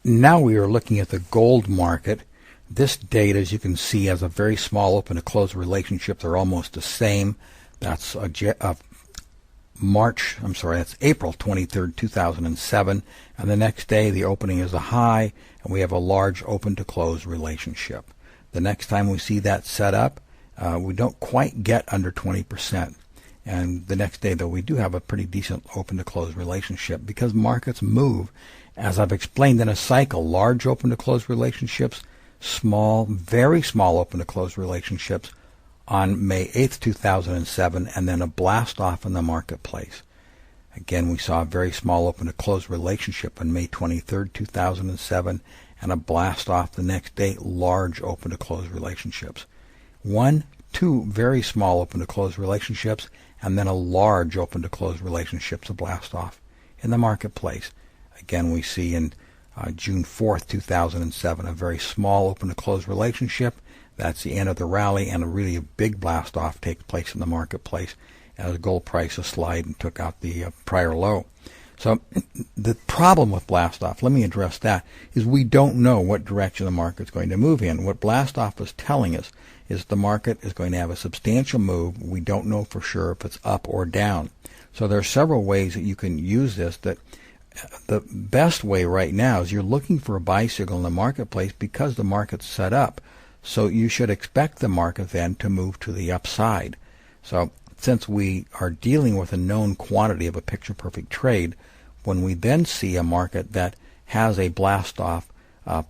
Now we are looking at the gold market. This data, as you can see, has a very small open to close relationship. They're almost the same. That's that's April 23rd, 2007. And the next day, the opening is a high, and we have a large open to close relationship. The next time we see that set up, we don't quite get under 20%. And the next day, though, we do have a pretty decent open to close relationship because markets move. As I've explained in a cycle, large open to close relationships, small, very small open to close relationships on May 8th, 2007, and then a blast off in the marketplace. Again, we saw a very small open to close relationship on May 23rd, 2007, and a blast off the next day, large open to close relationships. 1, 2 very small open to close relationships, and then a large open to close relationships, a blast off in the marketplace. Again, we see in June 4th, 2007, a very small open to close relationship. That's the end of the rally, and a big blast off takes place in the marketplace as the gold prices slide and took out the prior low. So the problem with blast off, let me address that, is we don't know what direction the market's going to move in. What blast off is telling us is the market is going to have a substantial move. We don't know for sure if it's up or down. So there are several ways that you can use this. That the best way right now is you're looking for a buy signal in the marketplace because the market's set up. So you should expect the market then to move to the upside. So since we are dealing with a known quantity of a picture-perfect trade, when we then see a market that has a blast-off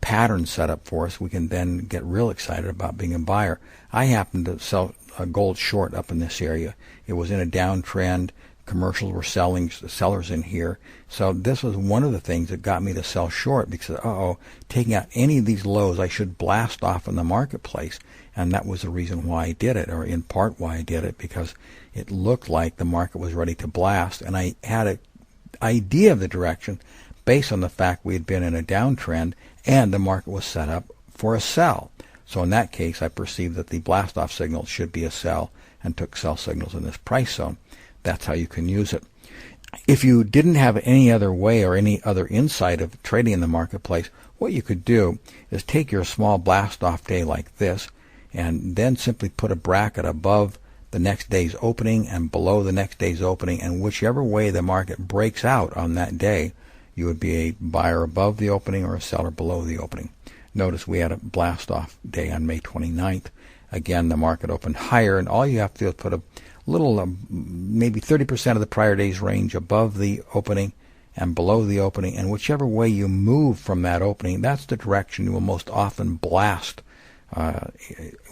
pattern set up for us, we can then get real excited about being a buyer. I happened to sell a gold short up in this area. It was in a downtrend. Commercials were selling, sellers in here. So this was one of the things that got me to sell short because, taking out any of these lows, I should blast off in the marketplace. And that was the reason why I did it, or in part why I did it, because it looked like the market was ready to blast. And I had an idea of the direction based on the fact we had been in a downtrend and the market was set up for a sell. So in that case, I perceived that the blast off signal should be a sell and took sell signals in this price zone. That's how you can use it. If you didn't have any other way or any other insight of trading in the marketplace, what you could do is take your small blast off day like this and then simply put a bracket above the next day's opening and below the next day's opening, and whichever way the market breaks out on that day, you would be a buyer above the opening or a seller below the opening. Notice we had a blast off day on May 29th. Again, the market opened higher, and all you have to do is put a little, maybe 30% of the prior day's range above the opening and below the opening, and whichever way you move from that opening, that's the direction you will most often blast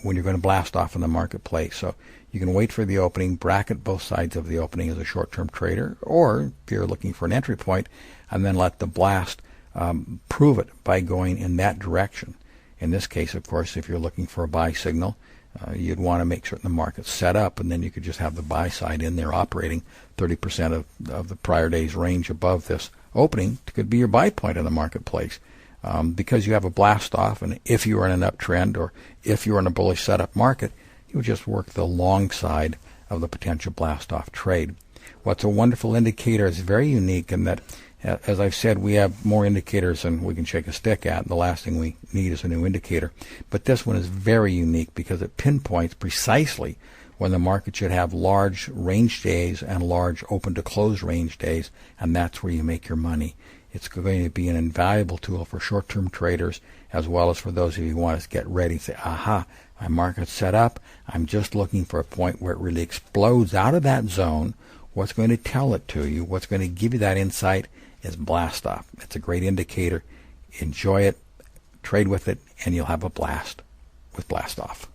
when you're going to blast off in the marketplace. So you can wait for the opening, bracket both sides of the opening as a short-term trader, or if you're looking for an entry point, and then let the blast prove it by going in that direction. In this case, of course, if you're looking for a buy signal, you'd want to make certain the market's set up, and then you could just have the buy side in there operating 30% of the prior day's range above this opening. It could be your buy point in the marketplace because you have a blast off, and if you are in an uptrend or if you're in a bullish setup market, you would just work the long side of the potential blast off trade. What's a wonderful indicator is very unique in that, as I've said, we have more indicators than we can shake a stick at. The last thing we need is a new indicator. But this one is very unique because it pinpoints precisely when the market should have large range days and large open to close range days, and that's where you make your money. It's going to be an invaluable tool for short-term traders as well as for those of you who want to get ready and say, aha, my market's set up. I'm just looking for a point where it really explodes out of that zone. What's going to tell it to you, what's going to give you that insight is blast off. It's a great indicator. Enjoy it, trade with it, and you'll have a blast with blast off.